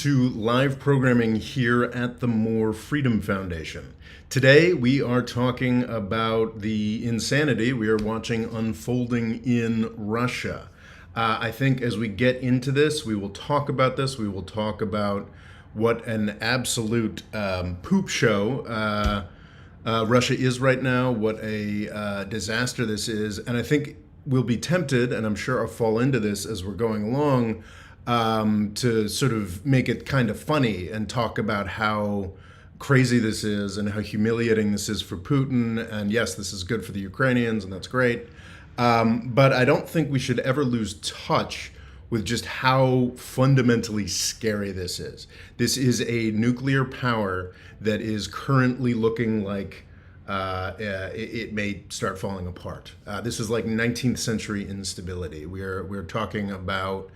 to live programming here at the More Freedom Foundation. Today we are talking about the insanity we are watching unfolding in Russia. I think as we get into this, we will talk about this. We will talk about what an absolute poop show Russia is right now, what a disaster this is. And I think we'll be tempted, and I'm sure I'll fall into this as we're going along, to sort of make it kind of funny and talk about how crazy this is and how humiliating this is for Putin. And yes, this is good for the Ukrainians, and that's great. But I don't think we should ever lose touch with just how fundamentally scary this is. This is a nuclear power that is currently looking like it may start falling apart. This is like 19th century instability. We're talking about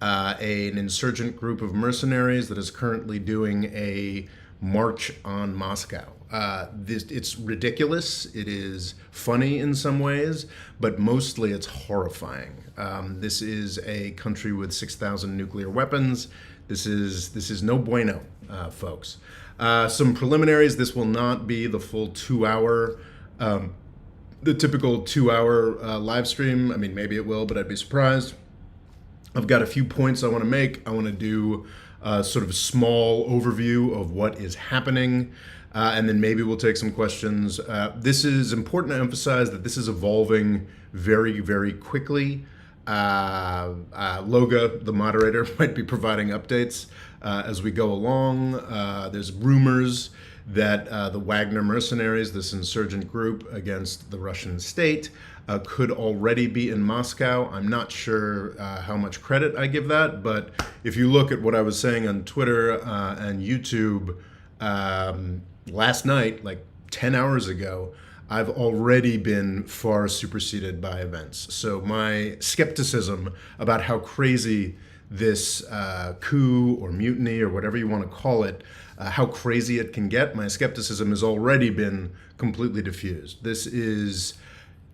an insurgent group of mercenaries that is currently doing a march on Moscow. It's ridiculous. It is funny in some ways, but mostly it's horrifying. This is a country with 6,000 nuclear weapons. This is no bueno, folks. Some preliminaries. This will not be the full 2-hour, the typical 2-hour live stream. I mean, maybe it will, but I'd be surprised. I've got a few points I want to make. I want to do sort of a small overview of what is happening, and then maybe we'll take some questions. This is important to emphasize that this is evolving very, very quickly. Loga, the moderator, might be providing updates as we go along. There's rumors that the Wagner mercenaries, this insurgent group against the Russian state, could already be in Moscow. I'm not sure how much credit I give that, but if you look at what I was saying on Twitter and YouTube last night, like 10 hours ago, I've already been far superseded by events. So my skepticism about how crazy this coup or mutiny or whatever you want to call it, how crazy it can get, my skepticism has already been completely diffused. This is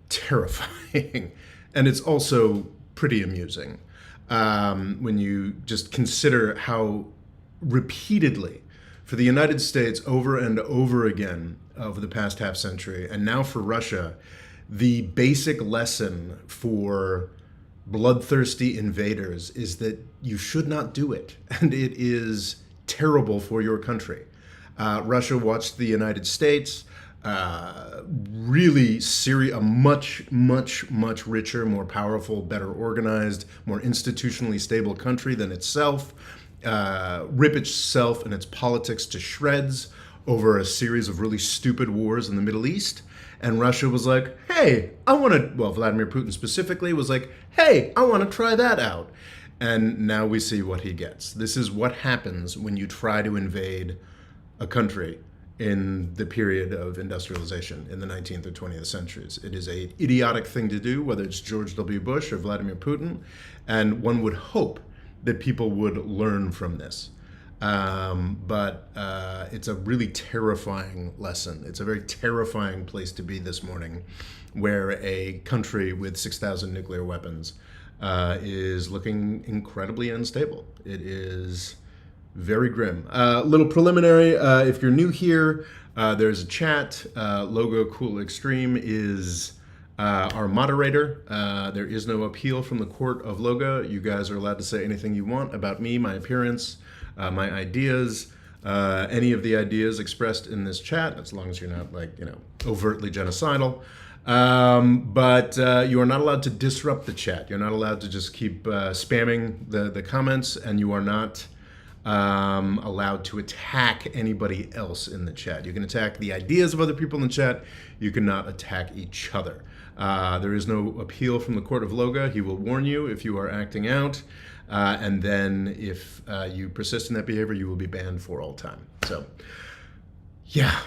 terrifying, and it's also pretty amusing when you just consider how repeatedly, for the United States over and over again over the past half century, and now for Russia, the basic lesson for bloodthirsty invaders is that you should not do it, and it is terrible for your country. Russia watched the United States really a much, much, much richer, more powerful, better organized, more institutionally stable country than itself, rip itself and its politics to shreds over a series of really stupid wars in the Middle East. And Russia was like, hey, Vladimir Putin specifically was like, hey, I want to try that out. And now we see what he gets. This is what happens when you try to invade a country in the period of industrialization in the 19th or 20th centuries. It is an idiotic thing to do, whether it's George W. Bush or Vladimir Putin, and one would hope that people would learn from this. But it's a really terrifying lesson. It's a very terrifying place to be this morning, where a country with 6,000 nuclear weapons is looking incredibly unstable. It is very grim. Little preliminary, if you're new here, there's a chat. Logo Cool Extreme is our moderator. There is no appeal from the court of Loga. You guys are allowed to say anything you want about me, my appearance, my ideas, any of the ideas expressed in this chat, as long as you're not overtly genocidal. But you are not allowed to disrupt the chat. You're not allowed to just keep spamming the comments, and you are not allowed to attack anybody else in the chat. You can attack the ideas of other people in the chat. You cannot attack each other. There is no appeal from the court of Loga. He will warn you if you are acting out. And then if you persist in that behavior, you will be banned for all time. So, yeah.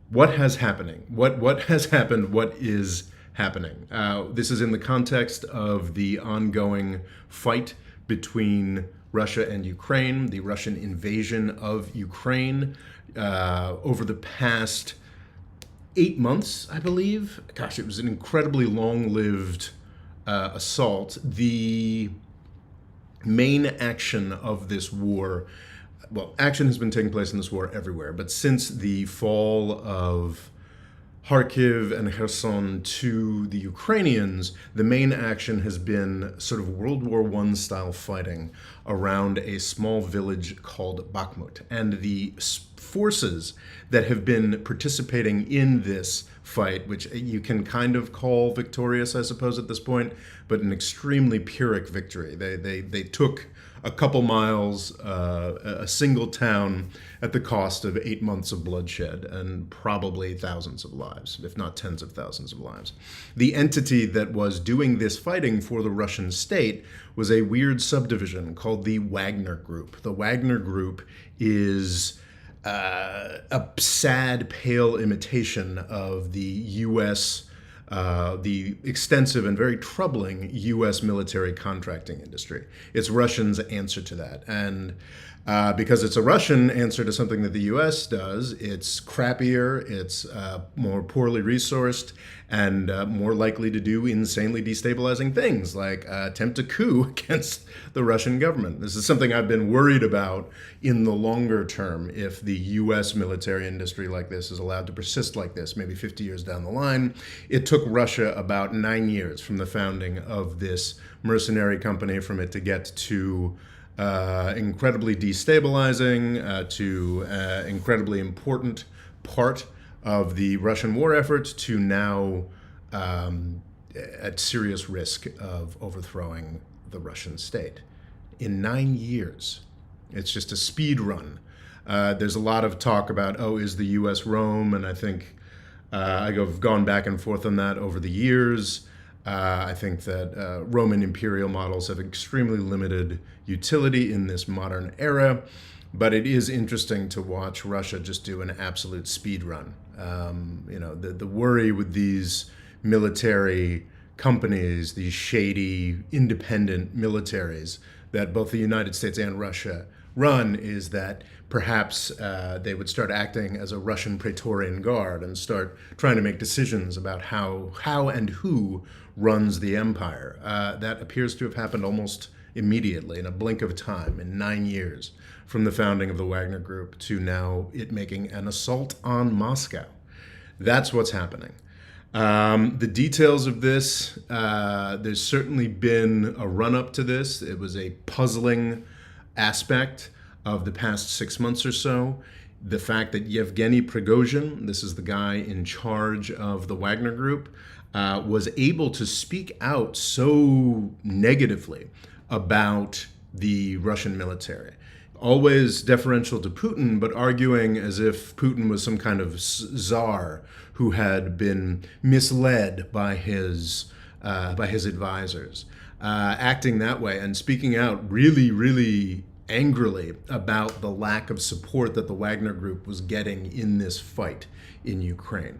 What has happening? What has happened? What is happening? This is in the context of the ongoing fight between Russia and Ukraine, the Russian invasion of Ukraine over the past 8 months, I believe. Gosh, it was an incredibly long-lived assault. The main action of this war well, action has been taking place in this war everywhere, but since the fall of Kharkiv and Kherson to the Ukrainians, the main action has been sort of World War I style fighting around a small village called Bakhmut. And the forces that have been participating in this fight, which you can kind of call victorious, I suppose, at this point, but an extremely Pyrrhic victory. They took a couple miles, a single town, at the cost of 8 months of bloodshed and probably thousands of lives, if not tens of thousands of lives. The entity that was doing this fighting for the Russian state was a weird subdivision called the Wagner Group. The Wagner Group is a sad, pale imitation of the U.S., the extensive and very troubling U.S. military contracting industry. It's Russia's answer to that. And because it's a Russian answer to something that the U.S. does, it's crappier, it's more poorly resourced, and more likely to do insanely destabilizing things like attempt a coup against the Russian government. This is something I've been worried about in the longer term if the U.S. military industry like this is allowed to persist like this, maybe 50 years down the line. It took Russia about 9 years from the founding of this mercenary company from it to get to incredibly destabilizing, to incredibly important part of the Russian war effort to now at serious risk of overthrowing the Russian state. In 9 years, it's just a speed run. There's a lot of talk about, oh, is the U.S. Rome? And I think I've gone back and forth on that over the years. I think that Roman imperial models have extremely limited utility in this modern era, but it is interesting to watch Russia just do an absolute speed run. The worry with these military companies, these shady, independent militaries that both the United States and Russia run, is that perhaps they would start acting as a Russian Praetorian Guard and start trying to make decisions about how and who runs the empire. That appears to have happened almost immediately, in a blink of time, in 9 years, from the founding of the Wagner Group to now it making an assault on Moscow. That's what's happening. The details of this, there's certainly been a run-up to this. It was a puzzling aspect of the past 6 months or so. The fact that Yevgeny Prigozhin, this is the guy in charge of the Wagner Group, was able to speak out so negatively about the Russian military. Always deferential to Putin, but arguing as if Putin was some kind of czar who had been misled by his advisors. Acting that way and speaking out really, really angrily about the lack of support that the Wagner Group was getting in this fight in Ukraine.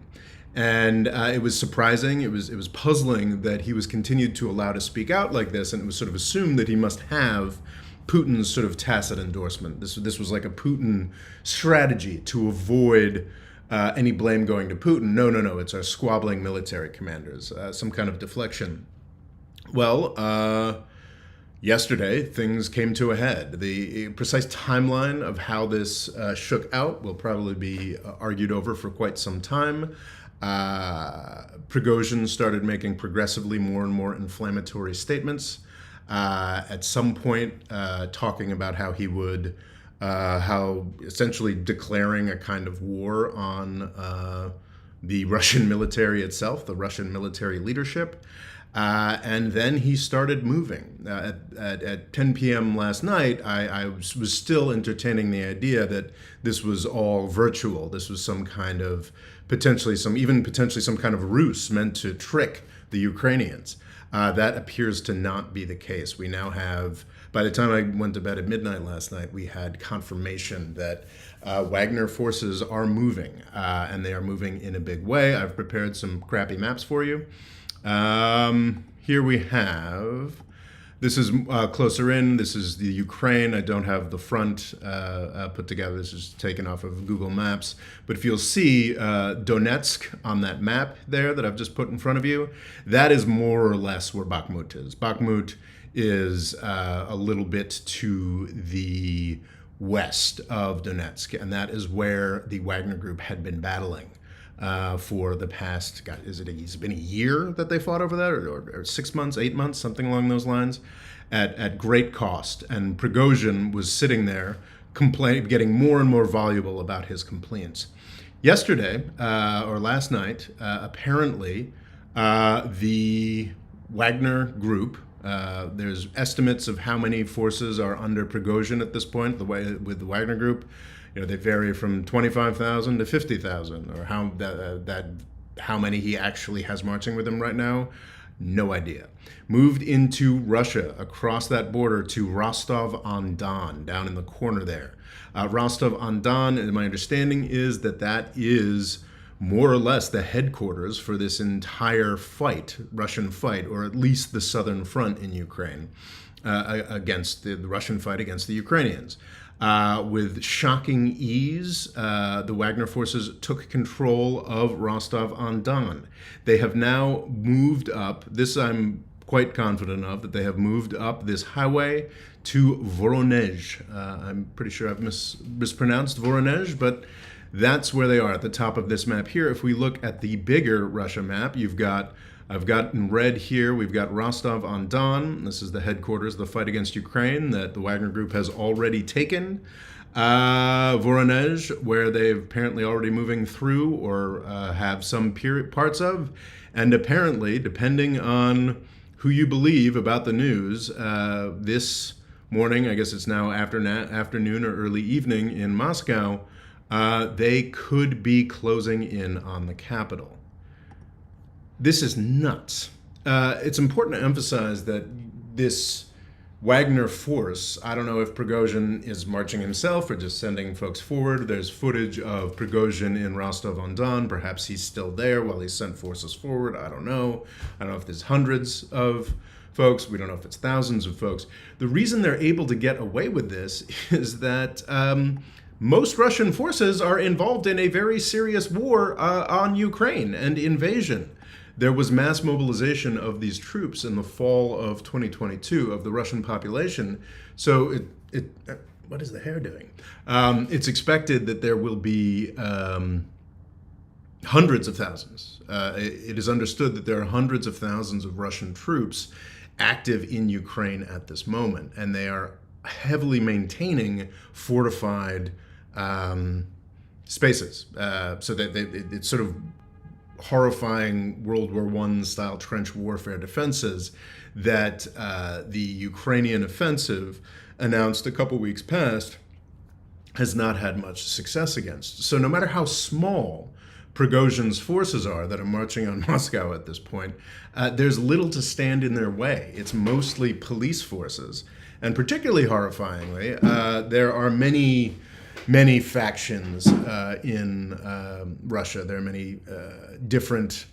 And it was surprising, it was puzzling that he was continued to allow to speak out like this, and it was sort of assumed that he must have Putin's sort of tacit endorsement. This was like a Putin strategy to avoid any blame going to Putin. No, it's our squabbling military commanders, some kind of deflection. Well, yesterday, things came to a head. The precise timeline of how this shook out will probably be argued over for quite some time. Prigozhin started making progressively more and more inflammatory statements. At some point, talking about how he would, how essentially declaring a kind of war on the Russian military itself, the Russian military leadership. And then he started moving. At 10 p.m. last night, I was still entertaining the idea that this was all virtual. This was some kind of potentially some kind of ruse meant to trick the Ukrainians. That appears to not be the case. We now have, by the time I went to bed at midnight last night, we had confirmation that Wagner forces are moving, and they are moving in a big way. I've prepared some crappy maps for you. Here we have, this is closer in, this is the Ukraine. I don't have the front put together. This is taken off of Google Maps. But if you'll see Donetsk on that map there that I've just put in front of you, that is more or less where Bakhmut is. Bakhmut is a little bit to the west of Donetsk, and that is where the Wagner Group had been battling for the past, God, has it been a year that they fought over that, or 6 months, 8 months, something along those lines, at great cost. And Prigozhin was sitting there getting more and more voluble about his complaints. Yesterday, or last night, apparently, the Wagner Group, there's estimates of how many forces are under Prigozhin at this point. With the Wagner Group, they vary from 25,000 to 50,000, or how many he actually has marching with him right now. No idea. Moved into Russia, across that border to Rostov-on-Don, down in the corner there. Rostov-on-Don, my understanding is that is more or less the headquarters for this entire Russian fight, or at least the southern front in Ukraine, against the Russian fight against the Ukrainians. With shocking ease, the Wagner forces took control of Rostov-on-Don. They have now moved up, this I'm quite confident of, that they have moved up this highway to Voronezh. I'm pretty sure I've mispronounced Voronezh, but that's where they are at the top of this map here. If we look at the bigger Russia map, I've got in red here, we've got Rostov-on-Don. This is the headquarters of the fight against Ukraine that the Wagner Group has already taken. Voronezh, where they've apparently already moving through or have some parts of. And apparently, depending on who you believe about the news, this morning, I guess it's now afternoon or early evening in Moscow, they could be closing in on the capital. This is nuts. It's important to emphasize that this Wagner force, I don't know if Prigozhin is marching himself or just sending folks forward. There's footage of Prigozhin in Rostov-on-Don. Perhaps he's still there while he sent forces forward. I don't know. I don't know if there's hundreds of folks. We don't know if it's thousands of folks. The reason they're able to get away with this is that most Russian forces are involved in a very serious war on Ukraine and invasion. There was mass mobilization of these troops in the fall of 2022 of the Russian population. So what is the hair doing? It's expected that there will be hundreds of thousands. It is understood that there are hundreds of thousands of Russian troops active in Ukraine at this moment, and they are heavily maintaining fortified spaces. So that it's sort of horrifying World War I style trench warfare defenses that the Ukrainian offensive announced a couple weeks past has not had much success against. So no matter how small Prigozhin's forces are that are marching on Moscow at this point, there's little to stand in their way. It's mostly police forces. And particularly horrifyingly, there are many factions in Russia. There are many different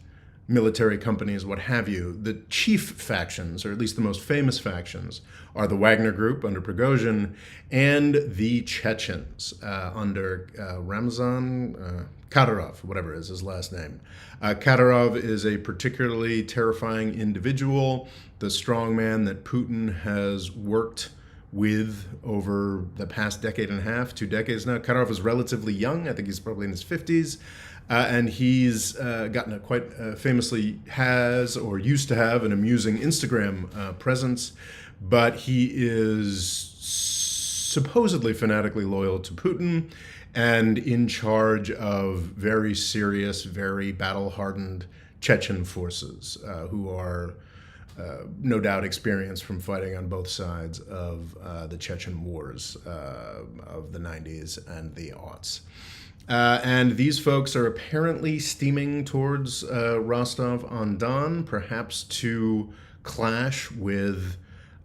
military companies, what have you. The chief factions, or at least the most famous factions, are the Wagner Group under Prigozhin and the Chechens under Ramzan Kadyrov, whatever is his last name. Kadyrov is a particularly terrifying individual, the strongman that Putin has worked with over the past decade and a half, 2 decades now. Kadyrov is relatively young. I think he's probably in his 50s. And he's gotten a quite famously has or used to have an amusing Instagram presence. But he is supposedly fanatically loyal to Putin and in charge of very serious, very battle-hardened Chechen forces who are no doubt experienced from fighting on both sides of the Chechen wars of the 90s and the aughts. And these folks are apparently steaming towards Rostov-on-Don, perhaps to clash with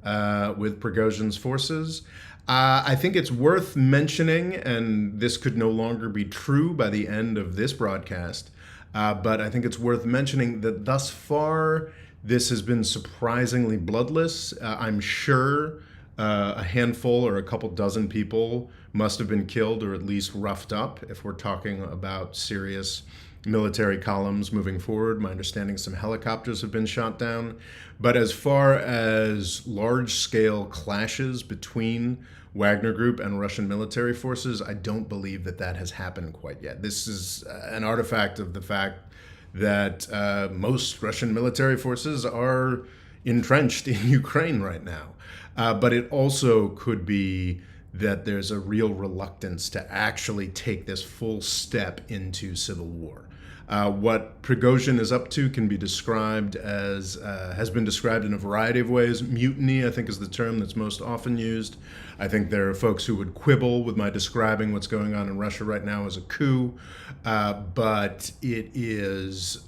Prigozhin's forces. I think it's worth mentioning, and this could no longer be true by the end of this broadcast, but I think it's worth mentioning that thus far, this has been surprisingly bloodless. I'm sure a handful or a couple dozen people must have been killed or at least roughed up if we're talking about serious military columns moving forward. My understanding, some helicopters have been shot down. But as far as large-scale clashes between Wagner Group and Russian military forces, I don't believe that that has happened quite yet. This is an artifact of the fact that most Russian military forces are entrenched in Ukraine right now. But it also could be that there's a real reluctance to actually take this full step into civil war. What Prigozhin is up to can be described as, has been described in a variety of ways. Mutiny, I think, is the term that's most often used. I think there are folks who would quibble with my describing what's going on in Russia right now as a coup, but it is,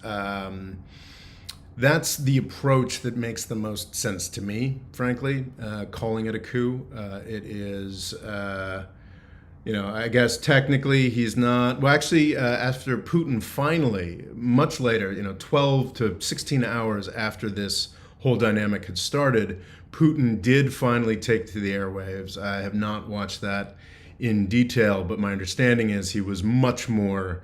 that's the approach that makes the most sense to me, frankly, calling it a coup. It is... I guess technically he's not. Well, actually, after Putin finally, much later, 12 to 16 hours after this whole dynamic had started, Putin did finally take to the airwaves. I have not watched that in detail, but my understanding is he was much more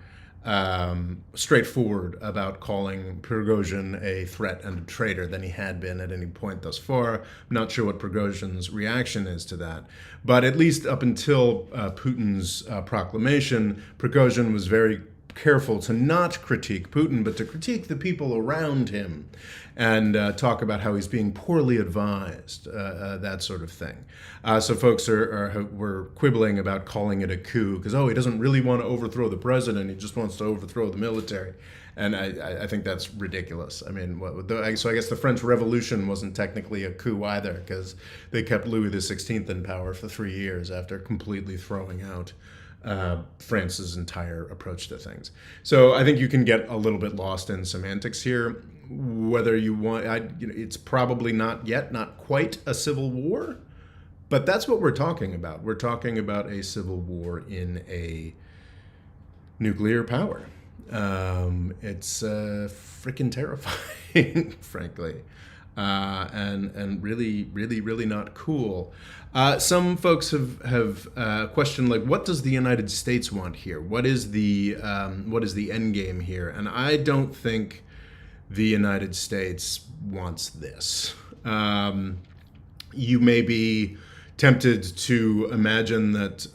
straightforward about calling Prigozhin a threat and a traitor than he had been at any point thus far. I'm not sure what Prigozhin's reaction is to that. But at least up until Putin's proclamation, Prigozhin was very careful to not critique Putin, but to critique the people around him and talk about how he's being poorly advised, that sort of thing. So folks were quibbling about calling it a coup because, he doesn't really want to overthrow the president. He just wants to overthrow the military. And I think that's ridiculous. I mean, so I guess the French Revolution wasn't technically a coup either because they kept Louis XVI in power for 3 years after completely throwing out France's entire approach to things. So I think you can get a little bit lost in semantics here. Whether you want, it's probably not quite a civil war, but that's what we're talking about. We're talking about a civil war in a nuclear power. It's freaking terrifying, frankly. And really, really, really not cool. Some folks have questioned, what does the United States want here? What is the end game here? And I don't think the United States wants this. You may be tempted to imagine that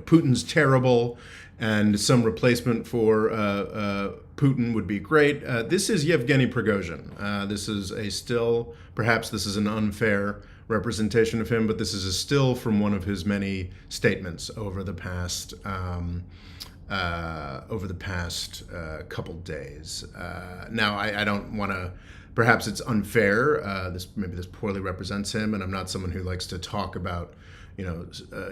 Putin's terrible, and some replacement for Putin would be great. This is Yevgeny Prigozhin. This is a still, perhaps this is an unfair representation of him, but this is a still from one of his many statements over the past couple days. Now, I don't want to. Perhaps it's unfair. Maybe this poorly represents him, and I'm not someone who likes to talk about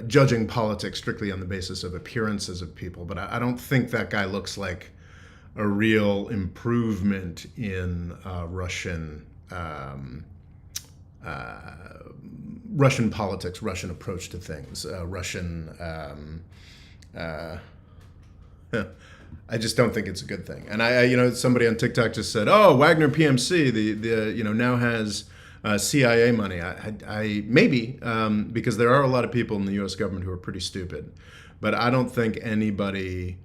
judging politics strictly on the basis of appearances of people. But I don't think that guy looks like a real improvement in Russian politics, Russian approach to things, I just don't think it's a good thing. And somebody on TikTok just said, "Oh, Wagner PMC, the now has CIA money." I maybe because there are a lot of people in the U.S. government who are pretty stupid, but I don't think anybody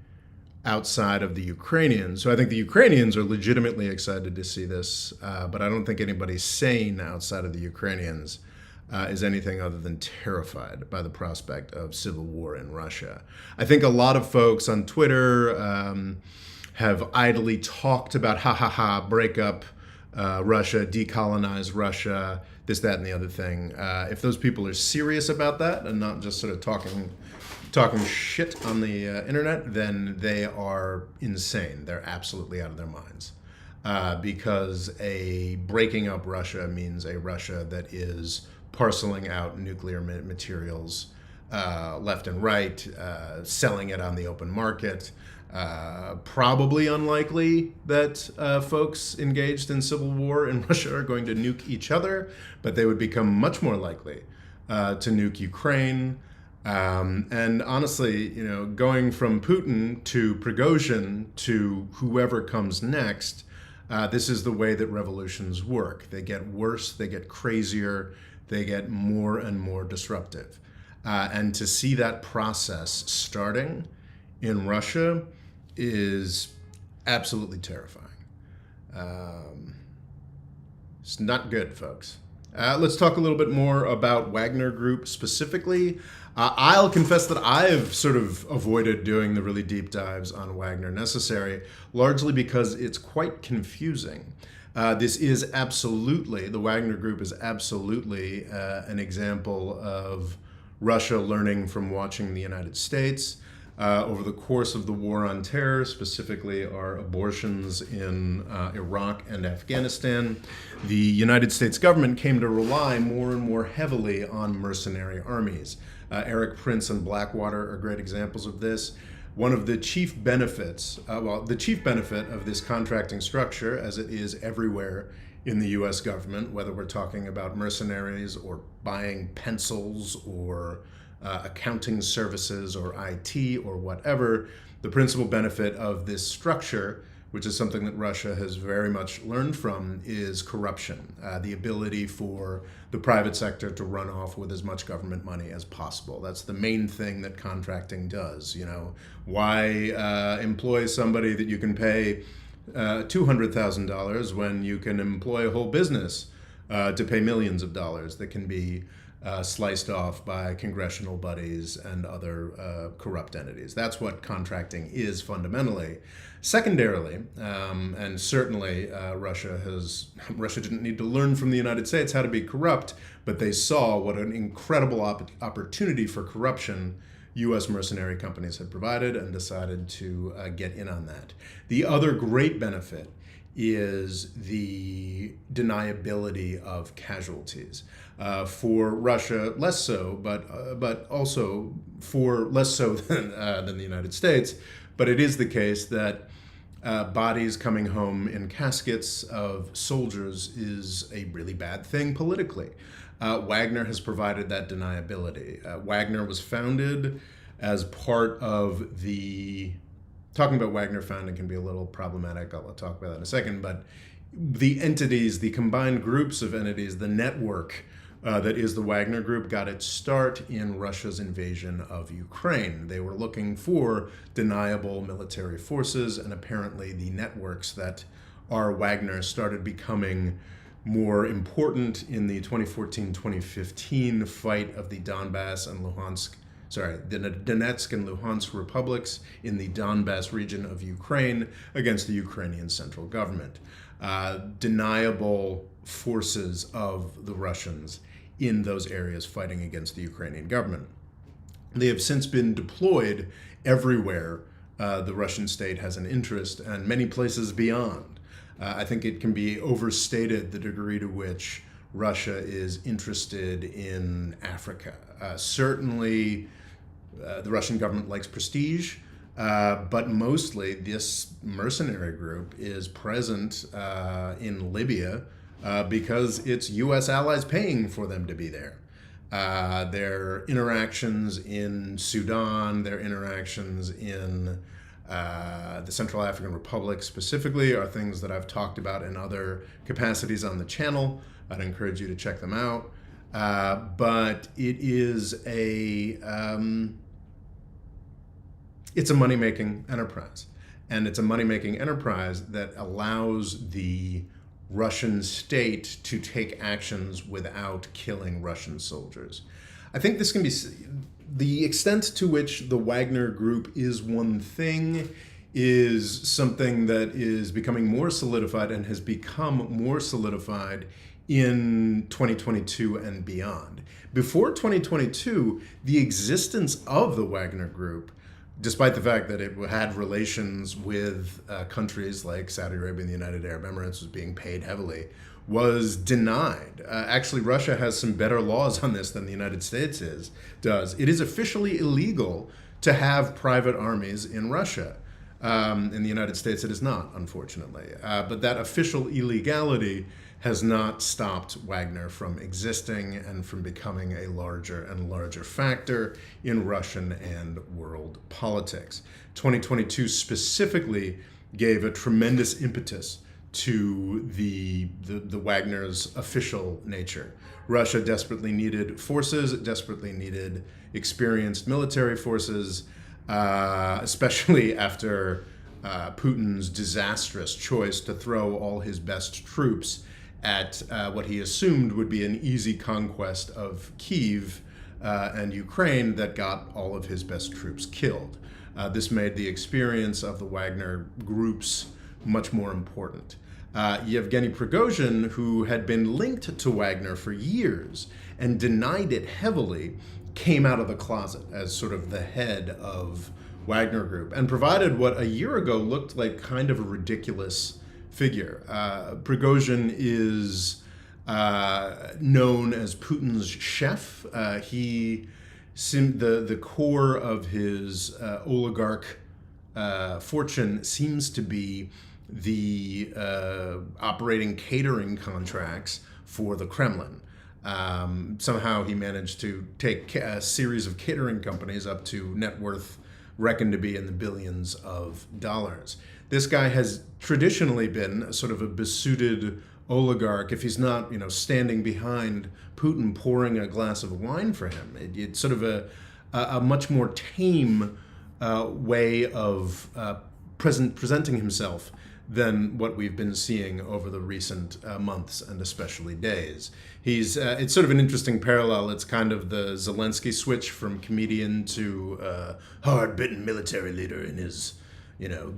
outside of the Ukrainians. So I think the Ukrainians are legitimately excited to see this, but I don't think anybody sane outside of the Ukrainians is anything other than terrified by the prospect of civil war in Russia. I think a lot of folks on Twitter have idly talked about break up Russia, decolonize Russia, this, that, and the other thing. If those people are serious about that and not just sort of talking shit on the internet, then they are insane. They're absolutely out of their minds. Because a breaking up Russia means a Russia that is parceling out nuclear materials left and right, selling it on the open market. Probably unlikely that folks engaged in civil war in Russia are going to nuke each other, but they would become much more likely to nuke Ukraine. And honestly, going from Putin to Prigozhin to whoever comes next, this is the way that revolutions work. They get worse, they get crazier, they get more and more disruptive. And to see that process starting in Russia is absolutely terrifying. It's not good, folks. Let's talk a little bit more about Wagner Group specifically. I'll confess that I've sort of avoided doing the really deep dives on Wagner Necessary, largely because it's quite confusing. This is absolutely, the Wagner Group is absolutely an example of Russia learning from watching the United States. Over the course of the war on terror, specifically our abortions in Iraq and Afghanistan, the United States government came to rely more and more heavily on mercenary armies. Eric Prince and Blackwater are great examples of this. One of the chief benefits, the chief benefit of this contracting structure, as it is everywhere in the US government, whether we're talking about mercenaries or buying pencils or accounting services or IT or whatever, the principal benefit of this structure, which is something that Russia has very much learned from, is corruption. The ability for the private sector to run off with as much government money as possible. That's the main thing that contracting does. You know, why employ somebody that you can pay $200,000 when you can employ a whole business to pay millions of dollars that can be sliced off by congressional buddies and other corrupt entities. That's what contracting is fundamentally. Secondarily, and certainly Russia didn't need to learn from the United States how to be corrupt, but they saw what an incredible opportunity for corruption U.S. mercenary companies had provided and decided to get in on that. The other great benefit is the deniability of casualties. For Russia, less so, but also for less so than the United States. But it is the case that bodies coming home in caskets of soldiers is a really bad thing politically. Wagner has provided that deniability. Wagner was founded as part of the... Talking about Wagner founding can be a little problematic. I'll talk about that in a second. But the entities, the combined groups of entities, the network that is the Wagner Group got its start in Russia's invasion of Ukraine. They were looking for deniable military forces, and apparently the networks that are Wagner started becoming more important in the 2014-2015 fight of the Donbass and the Donetsk and Luhansk republics in the Donbass region of Ukraine against the Ukrainian central government. Deniable forces of the Russians in those areas fighting against the Ukrainian government. They have since been deployed everywhere the Russian state has an interest, and many places beyond. I think it can be overstated the degree to which Russia is interested in Africa. Certainly, the Russian government likes prestige, but mostly this mercenary group is present in Libya because it's U.S. allies paying for them to be there. Their interactions in Sudan, their interactions in the Central African Republic specifically are things that I've talked about in other capacities on the channel. I'd encourage you to check them out. But it is it's a money-making enterprise. And it's a money-making enterprise that allows the Russian state to take actions without killing Russian soldiers. I think this can be... The extent to which the Wagner Group is one thing is something that is becoming more solidified and has become more solidified in 2022 and beyond. Before 2022, the existence of the Wagner Group, despite the fact that it had relations with countries like Saudi Arabia and the United Arab Emirates, was being paid heavily, was denied. Actually, Russia has some better laws on this than the United States does. It is officially illegal to have private armies in Russia. In the United States, it is not, unfortunately. But that official illegality has not stopped Wagner from existing and from becoming a larger and larger factor in Russian and world politics. 2022 specifically gave a tremendous impetus to the Wagner's official nature. Russia desperately needed forces, desperately needed experienced military forces, especially after Putin's disastrous choice to throw all his best troops at what he assumed would be an easy conquest of Kyiv and Ukraine that got all of his best troops killed. This made the experience of the Wagner groups much more important. Yevgeny Prigozhin, who had been linked to Wagner for years and denied it heavily, came out of the closet as sort of the head of Wagner Group and provided what a year ago looked like kind of a ridiculous figure. Prigozhin is known as Putin's chef. The core of his oligarch fortune seems to be the operating catering contracts for the Kremlin. Somehow he managed to take a series of catering companies up to net worth reckoned to be in the billions of dollars. This guy has traditionally been sort of a besooted oligarch. If he's not, standing behind Putin pouring a glass of wine for him, it's sort of a much more tame way of presenting himself than what we've been seeing over the recent months and especially days. It's sort of an interesting parallel. It's kind of the Zelensky switch from comedian to hard-bitten military leader in his,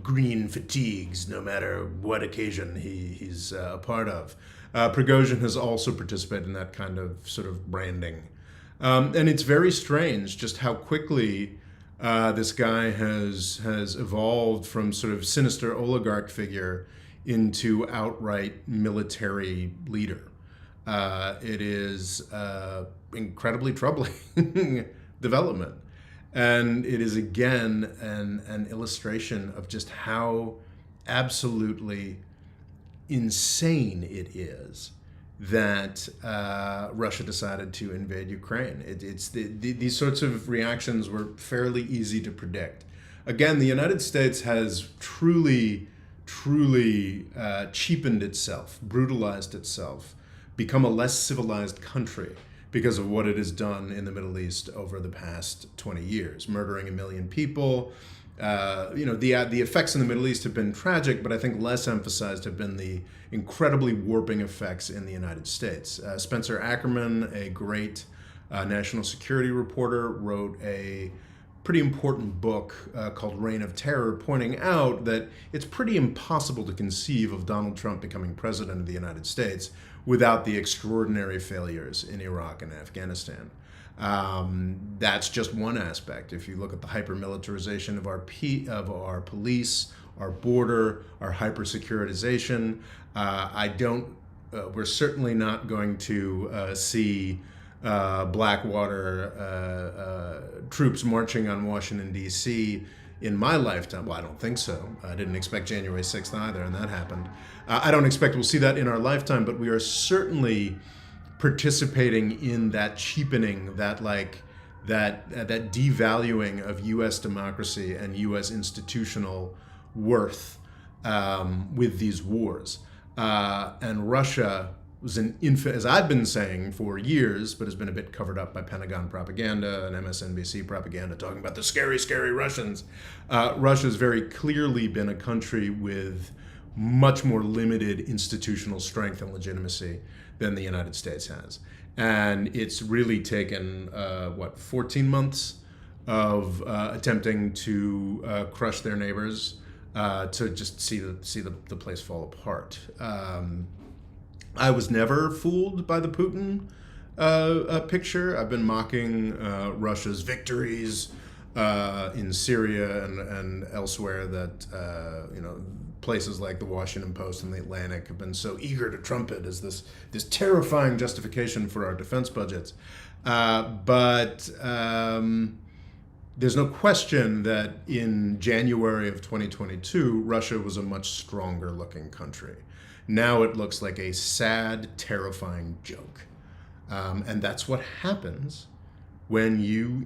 green fatigues, no matter what occasion he's a part of. Prigozhin has also participated in that kind of sort of branding. And it's very strange just how quickly this guy has evolved from sort of sinister oligarch figure into outright military leader. It is incredibly troubling development. And it is, again, an illustration of just how absolutely insane it is that Russia decided to invade Ukraine. These sorts of reactions were fairly easy to predict. Again, the United States has truly cheapened itself, brutalized itself, become a less civilized country because of what it has done in the Middle East over the past 20 years, murdering 1 million people. The effects in the Middle East have been tragic, but I think less emphasized have been the incredibly warping effects in the United States. Spencer Ackerman, a great national security reporter, wrote a pretty important book called Reign of Terror, pointing out that it's pretty impossible to conceive of Donald Trump becoming president of the United States without the extraordinary failures in Iraq and Afghanistan. That's just one aspect. If you look at the hyper-militarization of our police, our border, our hyper-securitization, we're certainly not going to see Blackwater troops marching on Washington, D.C. in my lifetime. Well, I don't think so. I didn't expect January 6th either, and that happened. I don't expect we'll see that in our lifetime, but we are certainly participating in that cheapening, that devaluing of U.S. democracy and U.S. institutional worth with these wars. And Russia was as I've been saying for years, but has been a bit covered up by Pentagon propaganda and MSNBC propaganda talking about the scary, scary Russians. Russia's very clearly been a country with much more limited institutional strength and legitimacy than the United States has. And it's really taken, 14 months of attempting to crush their neighbors to just see the place fall apart. I was never fooled by the Putin picture. I've been mocking Russia's victories in Syria and elsewhere that, places like the Washington Post and the Atlantic have been so eager to trumpet as this terrifying justification for our defense budgets. But there's no question that in January of 2022, Russia was a much stronger looking country. Now it looks like a sad, terrifying joke. And that's what happens when you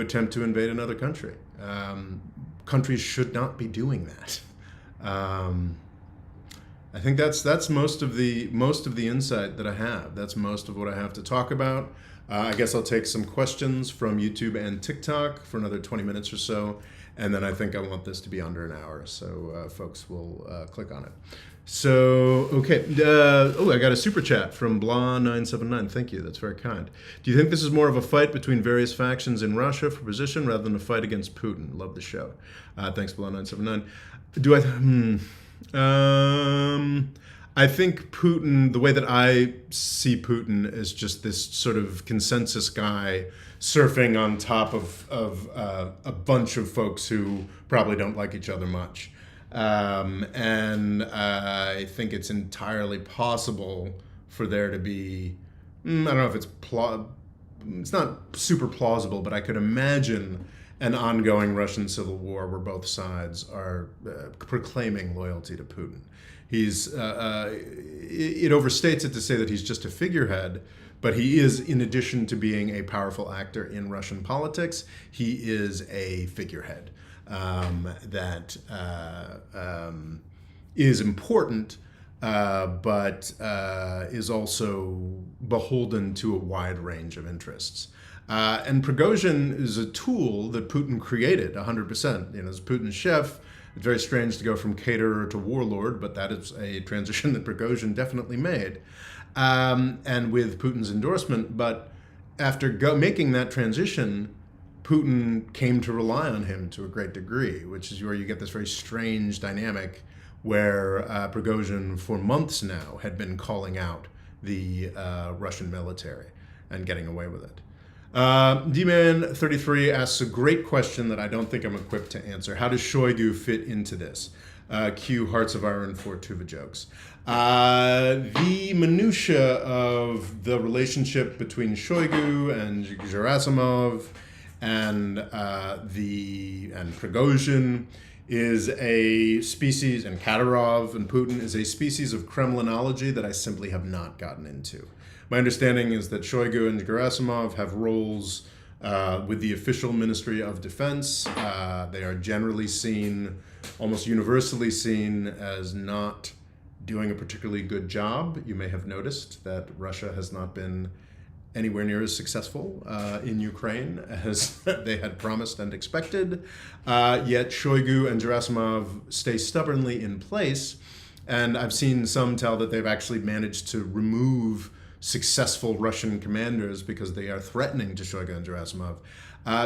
attempt to invade another country. Countries should not be doing that. I think that's most of the insight that I have. That's most of what I have to talk about. I guess I'll take some questions from YouTube and TikTok for another 20 minutes or so, and then I think I want this to be under an hour, so folks will click on it. So, okay. I got a super chat from Blah979. Thank you. That's very kind. Do you think this is more of a fight between various factions in Russia for position rather than a fight against Putin? Love the show. Thanks, Blah979. Do I? I think Putin, the way that I see Putin, is just this sort of consensus guy surfing on top of a bunch of folks who probably don't like each other much. And I think it's entirely possible for there to be, I don't know if it's not super plausible, but I could imagine an ongoing Russian civil war where both sides are proclaiming loyalty to Putin. It overstates it to say that he's just a figurehead, but he is, in addition to being a powerful actor in Russian politics, he is a figurehead that is important, but is also beholden to a wide range of interests. And Prigozhin is a tool that Putin created 100%. As Putin's chef, it's very strange to go from caterer to warlord, but that is a transition that Prigozhin definitely made. And with Putin's endorsement, but after making that transition, Putin came to rely on him to a great degree, which is where you get this very strange dynamic where Prigozhin, for months now, had been calling out the Russian military and getting away with it. D-Man33 asks a great question that I don't think I'm equipped to answer. How does Shoigu fit into this? Cue Hearts of Iron for Tuva jokes. The minutia of the relationship between Shoigu and Gerasimov and Prigozhin is a species, and Kadyrov and Putin is a species of Kremlinology that I simply have not gotten into. My understanding is that Shoigu and Gerasimov have roles with the official Ministry of Defense. They are generally seen, almost universally seen, as not doing a particularly good job. You may have noticed that Russia has not been anywhere near as successful in Ukraine as they had promised and expected. Yet Shoigu and Gerasimov stay stubbornly in place. And I've seen some tell that they've actually managed to remove successful Russian commanders because they are threatening to Shoigu and Gerasimov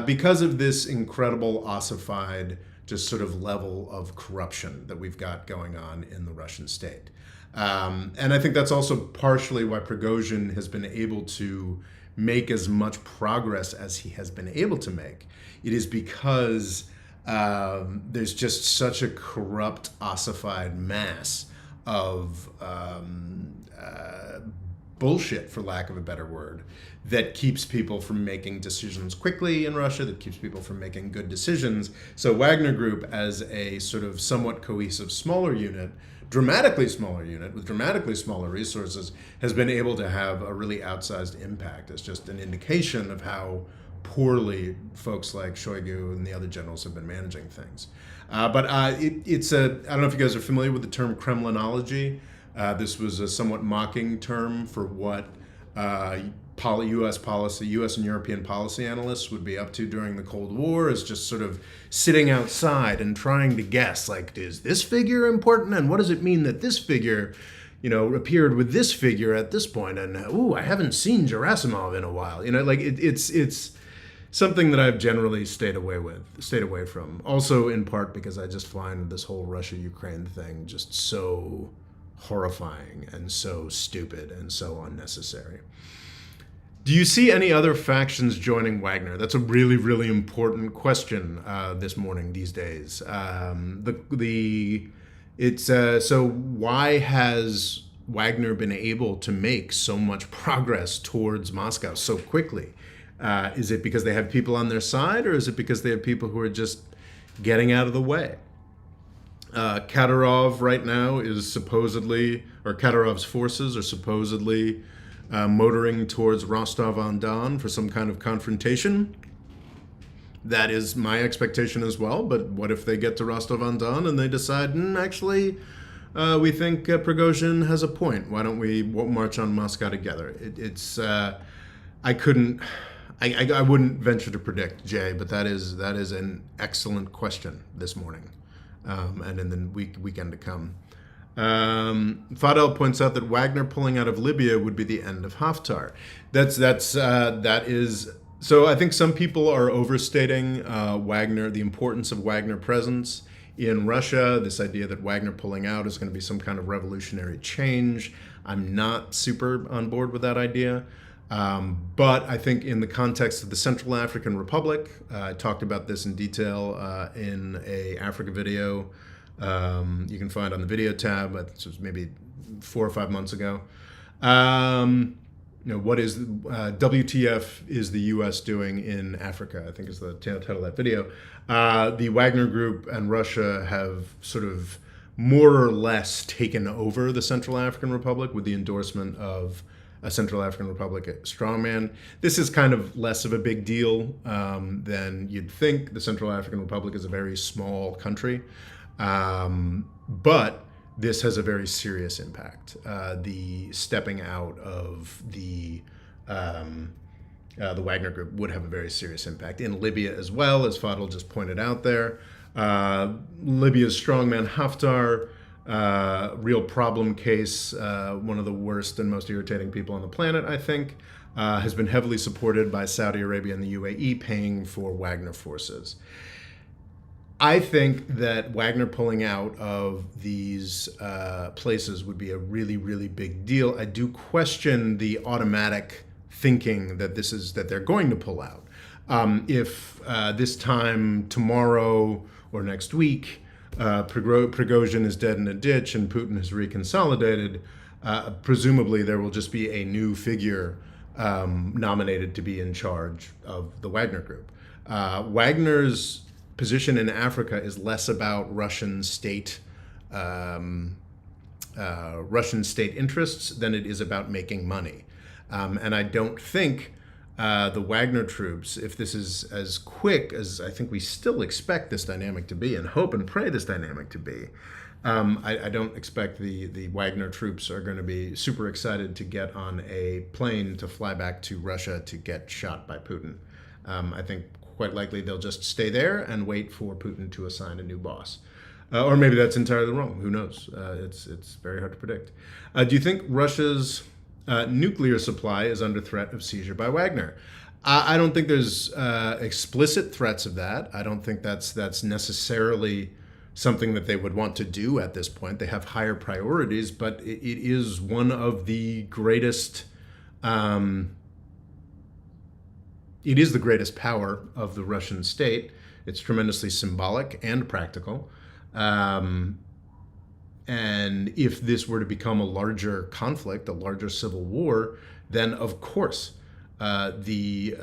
because of this incredible ossified just sort of level of corruption that we've got going on in the Russian state. And I think that's also partially why Prigozhin has been able to make as much progress as he has been able to make. It is because there's just such a corrupt, ossified mass of bullshit, for lack of a better word, that keeps people from making decisions quickly in Russia, that keeps people from making good decisions. So Wagner Group, as a sort of somewhat cohesive smaller unit, dramatically smaller unit with dramatically smaller resources, has been able to have a really outsized impact. It's just an indication of how poorly folks like Shoigu and the other generals have been managing things. I don't know if you guys are familiar with the term Kremlinology. This was a somewhat mocking term for what U.S. and European policy analysts would be up to during the Cold War, is just sort of sitting outside and trying to guess, like, is this figure important? And what does it mean that this figure, appeared with this figure at this point? And, I haven't seen Gerasimov in a while. It's something that I've generally stayed away from. Also, in part because I just find this whole Russia-Ukraine thing just so horrifying and so stupid and so unnecessary. Do you see any other factions joining Wagner? That's a really, really important question this morning, these days. So why has Wagner been able to make so much progress towards Moscow so quickly? Is it because they have people on their side, or is it because they have people who are just getting out of the way? Kadyrov right now is Kadyrov's forces are supposedly motoring towards Rostov-on-Don for some kind of confrontation. That is my expectation as well, but what if they get to Rostov-on-Don and they decide, actually, we think Prigozhin has a point. Why don't we march on Moscow together? I wouldn't venture to predict, Jay, but that is an excellent question this morning, and in the weekend to come. Fadel points out that Wagner pulling out of Libya would be the end of Haftar. That is. So I think some people are overstating Wagner, the importance of Wagner presence in Russia. This idea that Wagner pulling out is going to be some kind of revolutionary change. I'm not super on board with that idea. But I think in the context of the Central African Republic, I talked about this in detail in a Africa video you can find on the video tab. This was maybe 4 or 5 months ago. What is WTF is the U.S. doing in Africa? I think is the title of that video. The Wagner Group and Russia have sort of more or less taken over the Central African Republic with the endorsement of a Central African Republic strongman. This is kind of less of a big deal than you'd think. The Central African Republic is a very small country, but this has a very serious impact. The stepping out of the Wagner Group would have a very serious impact in Libya as well, as Fadel just pointed out there. Libya's strongman Haftar, real problem case, one of the worst and most irritating people on the planet, I think, has been heavily supported by Saudi Arabia and the UAE paying for Wagner forces. I think that Wagner pulling out of these places would be a really, really big deal. I do question the automatic thinking that they're going to pull out. If this time tomorrow or next week, Prigozhin is dead in a ditch and Putin has reconsolidated, presumably there will just be a new figure nominated to be in charge of the Wagner Group. Wagner's position in Africa is less about Russian state interests than it is about making money. And I don't think the Wagner troops, if this is as quick as I think we still expect this dynamic to be and hope and pray this dynamic to be, I don't expect the Wagner troops are going to be super excited to get on a plane to fly back to Russia to get shot by Putin. I think quite likely they'll just stay there and wait for Putin to assign a new boss. Or maybe that's entirely wrong. Who knows? It's very hard to predict. Do you think Russia's nuclear supply is under threat of seizure by Wagner? I don't think there's explicit threats of that. I don't think that's necessarily something that they would want to do at this point. They have higher priorities, but it is one of the greatest. It is the greatest power of the Russian state. It's tremendously symbolic and practical. And if this were to become a larger conflict, a larger civil war, then of course the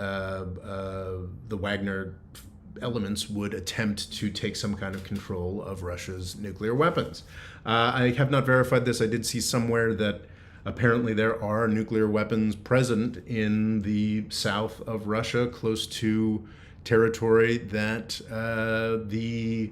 Wagner elements would attempt to take some kind of control of Russia's nuclear weapons. I have not verified this. I did see somewhere that apparently there are nuclear weapons present in the south of Russia, close to territory that the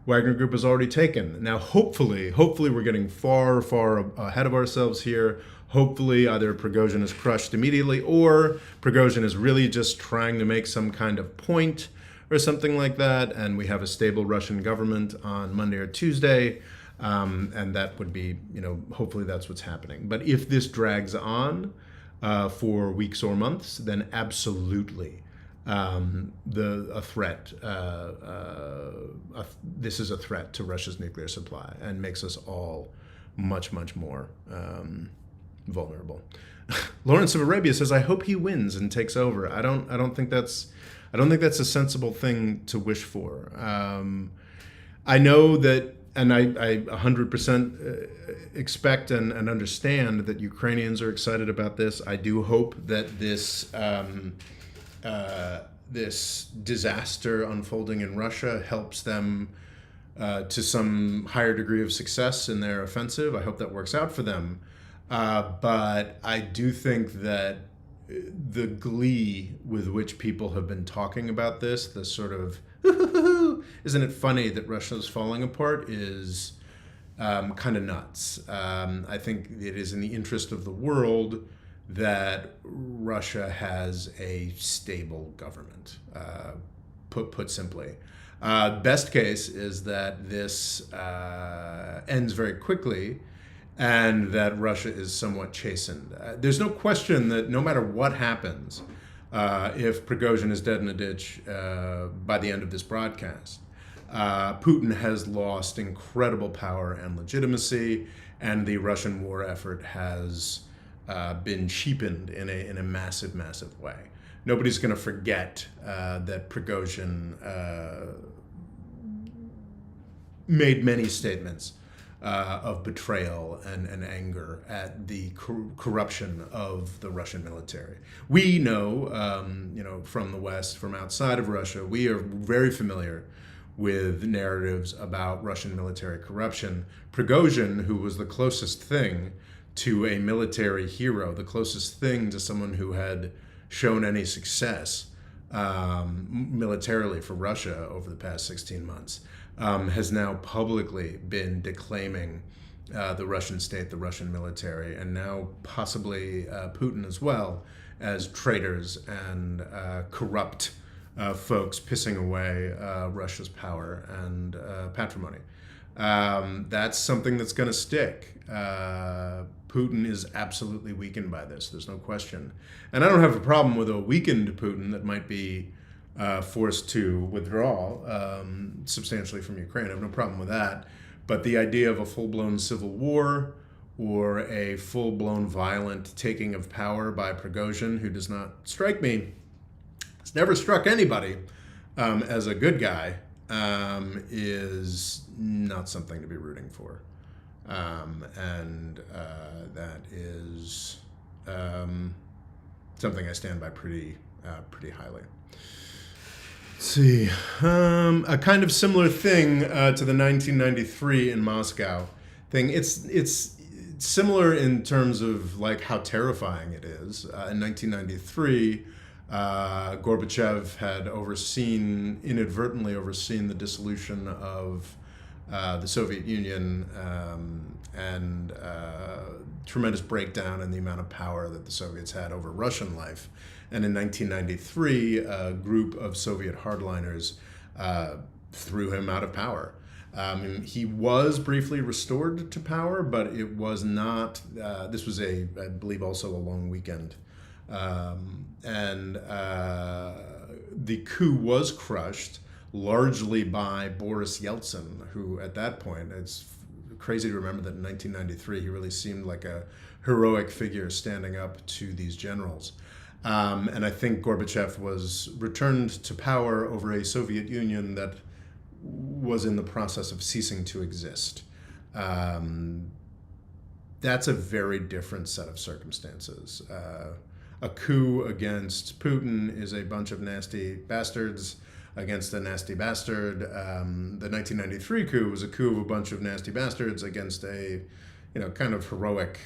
Wagner Group has already taken. Now, hopefully we're getting far, far ahead of ourselves here. Hopefully either Prigozhin is crushed immediately or Prigozhin is really just trying to make some kind of point or something like that, and we have a stable Russian government on Monday or Tuesday. And that would be, hopefully that's what's happening. But if this drags on for weeks or months, then absolutely this is a threat to Russia's nuclear supply and makes us all much, much more vulnerable. Lawrence of Arabia says, "I hope he wins and takes over." I don't think that's a sensible thing to wish for. I know that. And I 100% expect and understand that Ukrainians are excited about this. I do hope that this disaster unfolding in Russia helps them to some higher degree of success in their offensive. I hope that works out for them. But I do think that the glee with which people have been talking about this, the sort of isn't it funny that Russia's falling apart, is kind of nuts. I think it is in the interest of the world that Russia has a stable government. put simply. Best case is that this ends very quickly and that Russia is somewhat chastened. There's no question that no matter what happens, if Prigozhin is dead in a ditch by the end of this broadcast, Putin has lost incredible power and legitimacy, and the Russian war effort has been cheapened in a massive, massive way. Nobody's going to forget that Prigozhin made many statements of betrayal and anger at the corruption of the Russian military. We know, from the West, from outside of Russia, we are very familiar with narratives about Russian military corruption. Prigozhin, who was the closest thing to a military hero, the closest thing to someone who had shown any success militarily for Russia over the past 16 months, has now publicly been declaiming the Russian state, the Russian military, and now possibly Putin as well, as traitors and corrupt folks pissing away Russia's power and patrimony. That's something that's going to stick. Putin is absolutely weakened by this. There's no question. And I don't have a problem with a weakened Putin that might be forced to withdraw substantially from Ukraine. I have no problem with that. But the idea of a full-blown civil war or a full-blown violent taking of power by Prigozhin, who does not strike me, has never struck anybody as a good guy, is not something to be rooting for. That is something I stand by pretty highly. Let's see, a kind of similar thing to the 1993 in Moscow thing. It's similar in terms of like how terrifying it is. In 1993, Gorbachev had inadvertently overseen the dissolution of the Soviet Union and tremendous breakdown in the amount of power that the Soviets had over Russian life. And in 1993, a group of Soviet hardliners threw him out of power. He was briefly restored to power, but it was not, this was I believe, also a long weekend. The coup was crushed largely by Boris Yeltsin, who at that point, it's crazy to remember that in 1993, he really seemed like a heroic figure standing up to these generals. And I think Gorbachev was returned to power over a Soviet Union that was in the process of ceasing to exist. That's a very different set of circumstances. A coup against Putin is a bunch of nasty bastards against a nasty bastard. The 1993 coup was a coup of a bunch of nasty bastards against a, kind of heroic,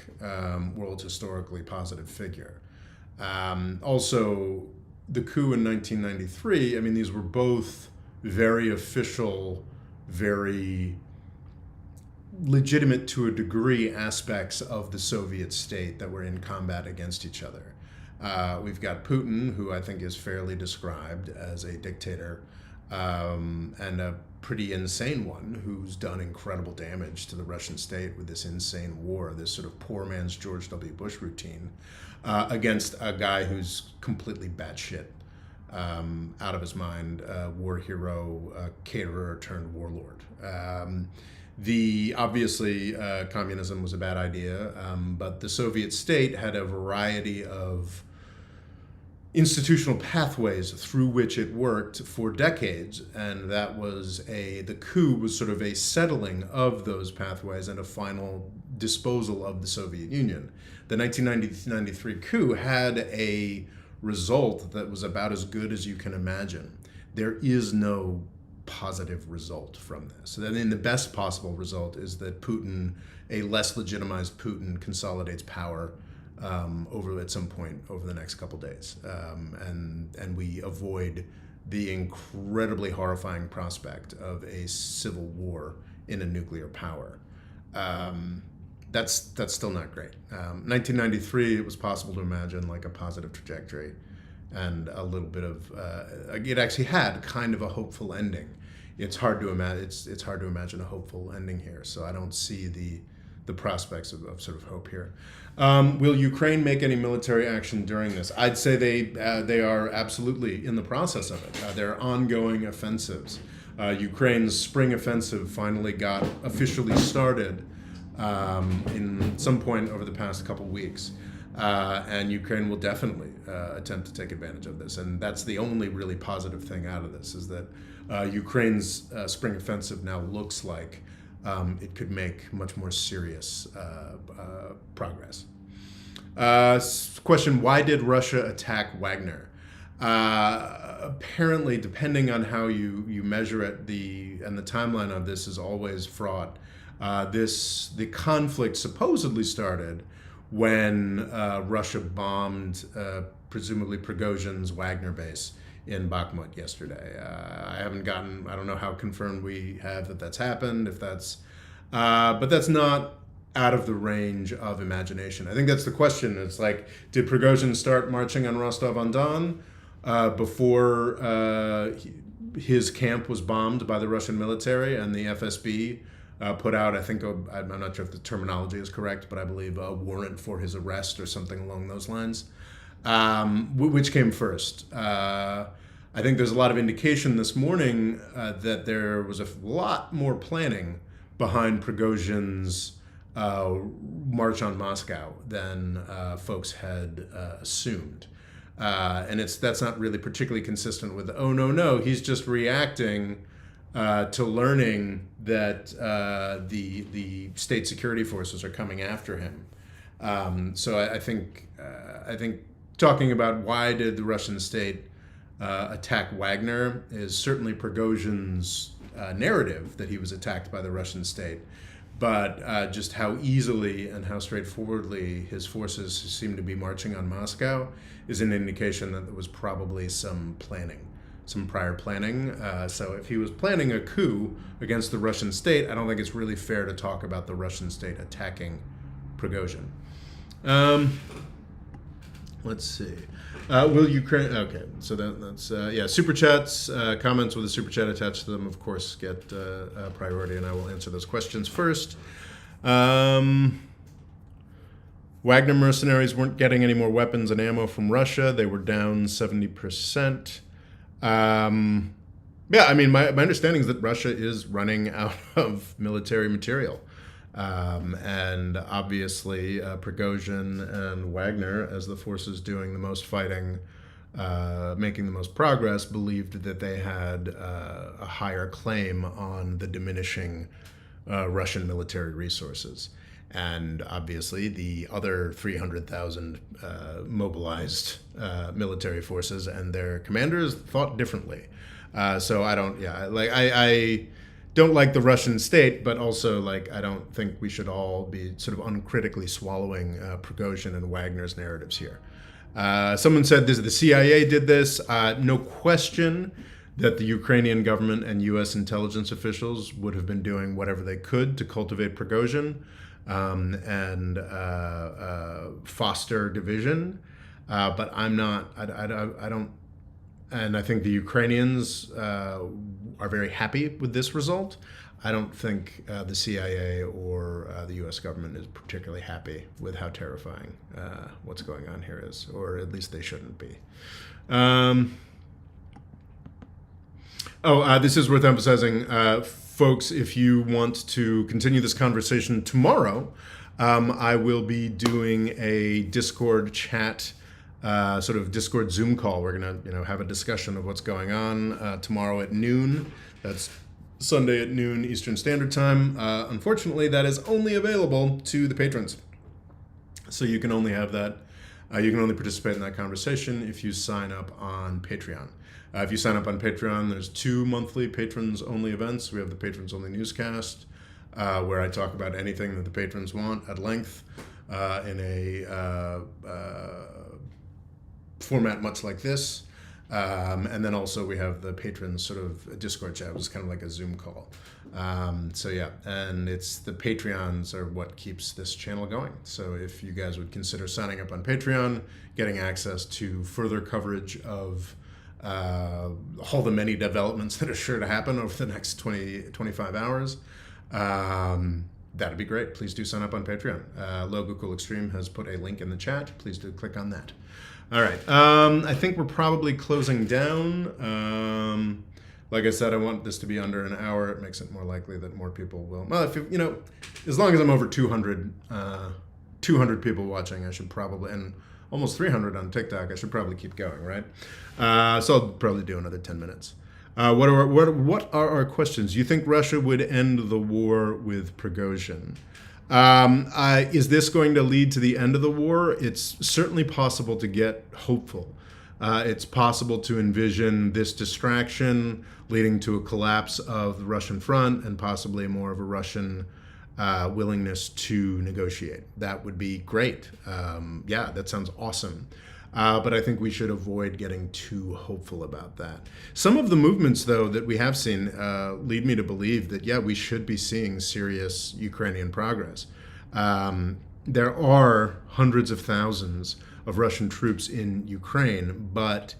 world historically positive figure. Also, the coup in 1993, these were both very official, very legitimate to a degree aspects of the Soviet state that were in combat against each other. We've got Putin, who I think is fairly described as a dictator, and a pretty insane one who's done incredible damage to the Russian state with this insane war, this sort of poor man's George W. Bush routine, against a guy who's completely batshit, out of his mind, war hero, caterer turned warlord. Obviously, communism was a bad idea, but the Soviet state had a variety of institutional pathways through which it worked for decades, and that was the coup was sort of a settling of those pathways and a final disposal of the Soviet Union. The 1993 coup had a result that was about as good as you can imagine. There is no positive result from this. The best possible result is that Putin, a less legitimized Putin, consolidates power at some point over the next couple days, and we avoid the incredibly horrifying prospect of a civil war in a nuclear power. That's still not great. 1993, it was possible to imagine like a positive trajectory. and a little bit of it actually had kind of a hopeful ending. It's hard to imagine. It's hard to imagine a hopeful ending here. So I don't see the prospects of sort of hope here. Will Ukraine make any military action during this? I'd say they are absolutely in the process of it. There are ongoing offensives. Ukraine's spring offensive finally got officially started in some point over the past couple weeks. And Ukraine will definitely attempt to take advantage of this. And that's the only really positive thing out of this, is that Ukraine's spring offensive now looks like it could make much more serious progress. Question, why did Russia attack Wagner? Apparently, depending on how you measure it, the timeline of this is always fraught. The conflict supposedly started when Russia bombed presumably Prigozhin's Wagner base in Bakhmut yesterday. I don't know how confirmed we have that that's happened, but that's not out of the range of imagination. I think that's the question. It's like, did Prigozhin start marching on Rostov-on-Don before his camp was bombed by the Russian military, and the FSB put out, I think, I'm not sure if the terminology is correct, but I believe a warrant for his arrest or something along those lines? Which came first? I think there's a lot of indication this morning that there was a lot more planning behind Prigozhin's march on Moscow than folks had assumed. And that's not really particularly consistent with, oh, no, he's just reacting to learning that the state security forces are coming after him. So I think talking about why did the Russian state attack Wagner is certainly Prigozhin's narrative that he was attacked by the Russian state. But just how easily and how straightforwardly his forces seem to be marching on Moscow is an indication that there was probably some prior planning. So if he was planning a coup against the Russian state, I don't think it's really fair to talk about the Russian state attacking Prigozhin. Let's see. Will Ukraine... Okay, so that's... super chats, comments with a super chat attached to them, of course, get priority, and I will answer those questions first. Wagner mercenaries weren't getting any more weapons and ammo from Russia. They were down 70%. My understanding is that Russia is running out of military material. And obviously, Prigozhin and Wagner, as the forces doing the most fighting, making the most progress, believed that they had a higher claim on the diminishing Russian military resources. And obviously, the other 300,000 mobilized military forces and their commanders thought differently. So I don't like the Russian state, but also I don't think we should all be sort of uncritically swallowing Prigozhin and Wagner's narratives here. Someone said the CIA did this. No question that the Ukrainian government and U.S. intelligence officials would have been doing whatever they could to cultivate Prigozhin and foster division. But I'm not. I don't. And I think the Ukrainians are very happy with this result. I don't think the CIA or the U.S. government is particularly happy with how terrifying what's going on here is, or at least they shouldn't be. This is worth emphasizing. Folks, if you want to continue this conversation tomorrow, I will be doing a Discord chat, sort of Discord Zoom call. We're going to have a discussion of what's going on tomorrow at noon. That's Sunday at noon Eastern Standard Time. Unfortunately, that is only available to the patrons. So you can only have that. You can only participate in that conversation if you sign up on Patreon. If you sign up on Patreon, there's 2 monthly patrons-only events. We have the patrons-only newscast, where I talk about anything that the patrons want at length in a format much like this. And then also we have the patrons sort of Discord chat, which is kind of like a Zoom call. So yeah, and it's the Patreons are what keeps this channel going. So if you guys would consider signing up on Patreon, getting access to further coverage of all the many developments that are sure to happen over the next 25 hours, that'd be great. Please do sign up on Patreon. Logo Cool Extreme has put a link in the chat. Please do click on that. All right. I think we're probably closing down. Like I said, I want this to be under an hour. It makes it more likely that more people will. Well, if you know, as long as I'm over 200 people watching, I should probably, and almost 300 on TikTok, I should probably keep going, right? So I'll probably do another 10 minutes. What are our questions? You think Russia would end the war with Prigozhin? Is this going to lead to the end of the war? It's certainly possible to get hopeful. It's possible to envision this distraction leading to a collapse of the Russian front and possibly more of a Russian willingness to negotiate. That would be great. Yeah, that sounds awesome. But I think we should avoid getting too hopeful about that. Some of the movements, though, that we have seen lead me to believe that, yeah, we should be seeing serious Ukrainian progress. There are hundreds of thousands of Russian troops in Ukraine, but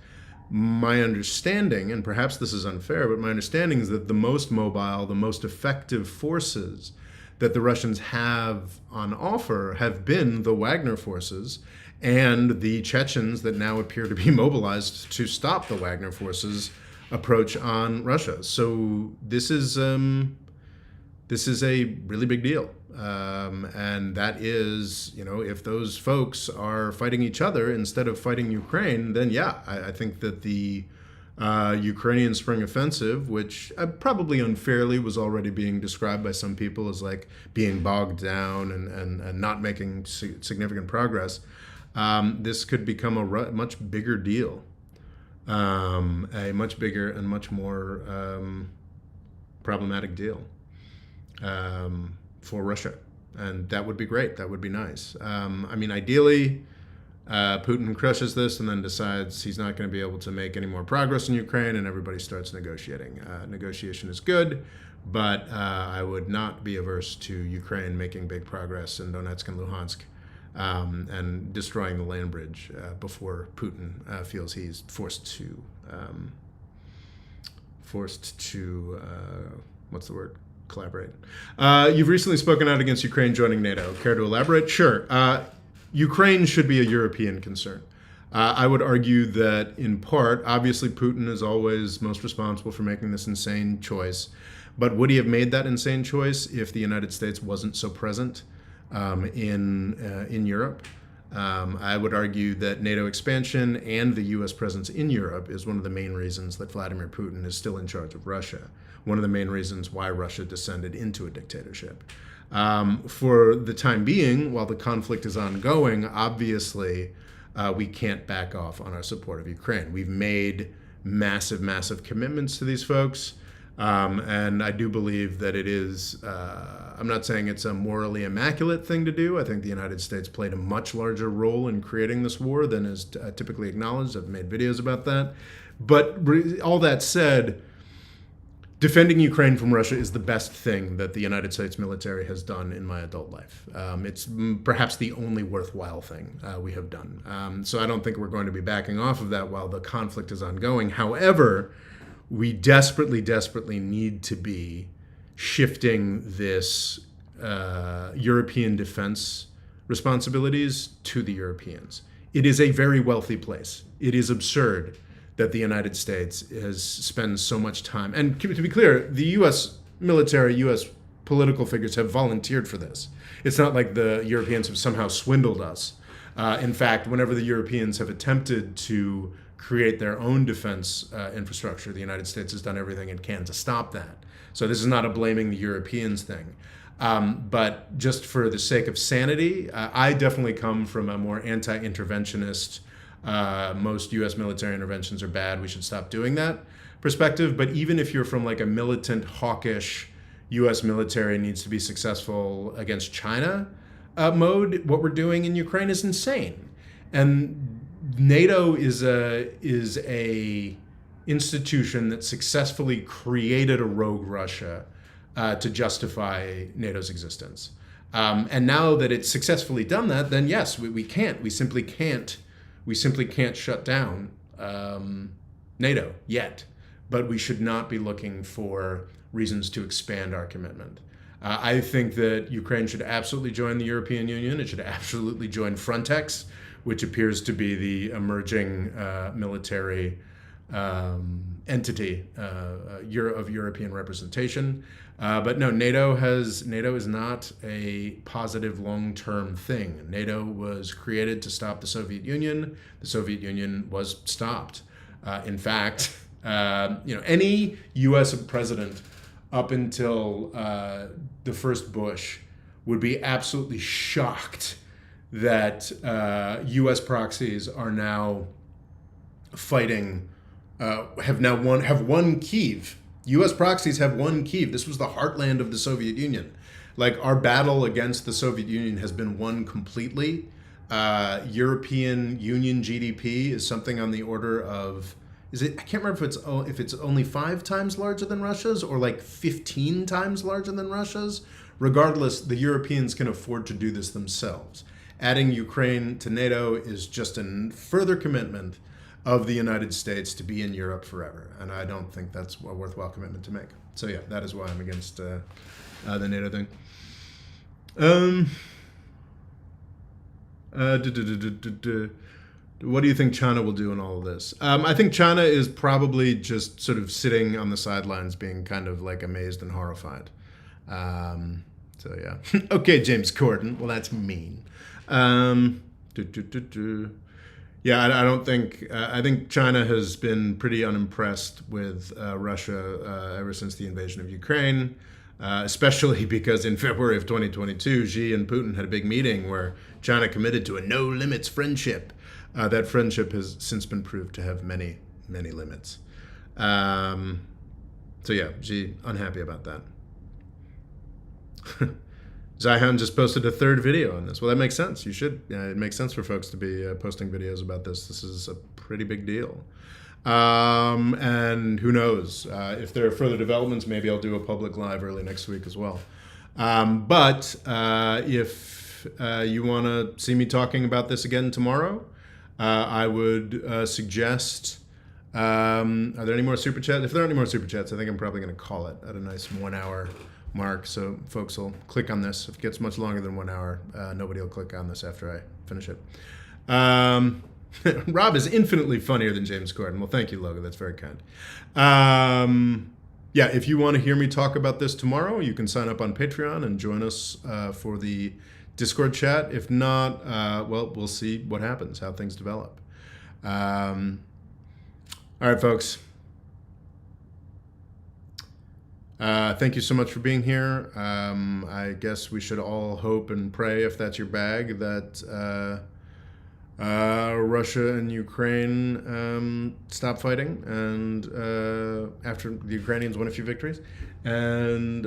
my understanding, and perhaps this is unfair, but my understanding is that the most mobile, the most effective forces that the Russians have on offer have been the Wagner forces and the Chechens that now appear to be mobilized to stop the Wagner forces' approach on Russia. So this is a really big deal. And that is, you know, if those folks are fighting each other instead of fighting Ukraine, then yeah, I think that the Ukrainian Spring Offensive, which probably unfairly was already being described by some people as like being bogged down and not making significant progress, this could become a much bigger deal, a much bigger and much more problematic deal for Russia. And that would be great. That would be nice. I mean, ideally, Putin crushes this and then decides he's not going to be able to make any more progress in Ukraine and everybody starts negotiating. Negotiation is good, but I would not be averse to Ukraine making big progress in Donetsk and Luhansk and destroying the land bridge before Putin feels he's forced to what's the word? Collaborate. You've recently spoken out against Ukraine joining NATO. Care to elaborate? Sure. Ukraine should be a European concern. I would argue that in part, obviously Putin is always most responsible for making this insane choice. But would he have made that insane choice if the United States wasn't so present in Europe? I would argue that NATO expansion and the U.S. presence in Europe is one of the main reasons that Vladimir Putin is still in charge of Russia. One of the main reasons why Russia descended into a dictatorship. For the time being, while the conflict is ongoing, obviously we can't back off on our support of Ukraine. We've made massive, massive commitments to these folks. And I do believe that it is, I'm not saying it's a morally immaculate thing to do. I think the United States played a much larger role in creating this war than is typically acknowledged. I've made videos about that. But all that said, defending Ukraine from Russia is the best thing that the United States military has done in my adult life. It's perhaps the only worthwhile thing we have done. So I don't think we're going to be backing off of that while the conflict is ongoing. However, we desperately, desperately need to be shifting this European defense responsibilities to the Europeans. It is a very wealthy place. It is absurd that the United States has spent so much time. And to be clear, the U.S. military, U.S. political figures have volunteered for this. It's not like the Europeans have somehow swindled us. In fact, whenever the Europeans have attempted to create their own defense infrastructure, the United States has done everything it can to stop that. So this is not a blaming the Europeans thing. But just for the sake of sanity, I definitely come from a more anti-interventionist, most U.S. military interventions are bad, we should stop doing that perspective. But even if you're from like a militant, hawkish, U.S. military needs to be successful against China mode, what we're doing in Ukraine is insane. And NATO is a institution that successfully created a rogue Russia to justify NATO's existence. And now that it's successfully done that, then yes, we can't. We simply can't shut down NATO yet. But we should not be looking for reasons to expand our commitment. I think that Ukraine should absolutely join the European Union. It should absolutely join Frontex, which appears to be the emerging military entity of European representation. But no, NATO is not a positive long-term thing. NATO was created to stop the Soviet Union. The Soviet Union was stopped. In fact, any U.S. president up until the first Bush would be absolutely shocked that U.S. proxies are now fighting, have won Kyiv. U.S. proxies have won Kyiv. This was the heartland of the Soviet Union. Like, our battle against the Soviet Union has been won completely. European Union GDP is something on the order of, I can't remember if it's only 5 times larger than Russia's or like 15 times larger than Russia's. Regardless, the Europeans can afford to do this themselves. Adding Ukraine to NATO is just a further commitment of the United States to be in Europe forever. And I don't think that's a worthwhile commitment to make. So yeah, that is why I'm against the NATO thing. What do you think China will do in all of this? I think China is probably just sort of sitting on the sidelines being kind of like amazed and horrified. So yeah. Okay, James Corden. Well, that's mean. Yeah, I don't think, I think China has been pretty unimpressed with Russia ever since the invasion of Ukraine, especially because in February of 2022, Xi and Putin had a big meeting where China committed to a no-limits friendship. That friendship has since been proved to have many, many limits. So yeah, Xi unhappy about that. Zihan just posted a 3rd video on this. Well, that makes sense. You should. It makes sense for folks to be posting videos about this. This is a pretty big deal. And who knows? If there are further developments, maybe I'll do a public live early next week as well. But if you want to see me talking about this again tomorrow, I would suggest, are there any more Super Chats? If there aren't any more Super Chats, I think I'm probably going to call it at a nice 1 hour mark. So folks will click on this. If it gets much longer than 1 hour, nobody will click on this after I finish it. Rob is infinitely funnier than James Corden. Well, thank you, Logan. That's very kind. Yeah, if you want to hear me talk about this tomorrow, you can sign up on Patreon and join us for the Discord chat. If not, well, we'll see what happens, how things develop. All right, folks. Thank you so much for being here. I guess we should all hope and pray, if that's your bag, that Russia and Ukraine stop fighting, and after the Ukrainians win a few victories. And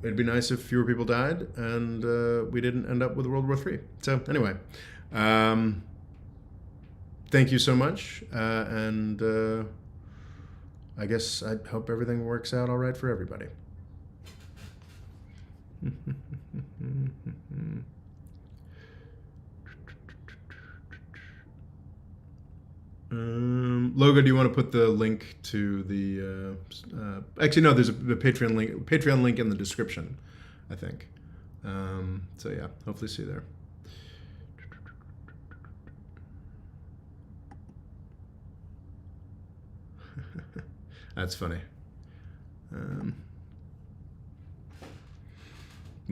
it'd be nice if fewer people died and we didn't end up with World War III. So anyway, thank you so much. And I guess I hope everything works out all right for everybody. Logo, do you want to put the link to the... actually, no, there's the Patreon link in the description, I think. So yeah, hopefully see you there. That's funny.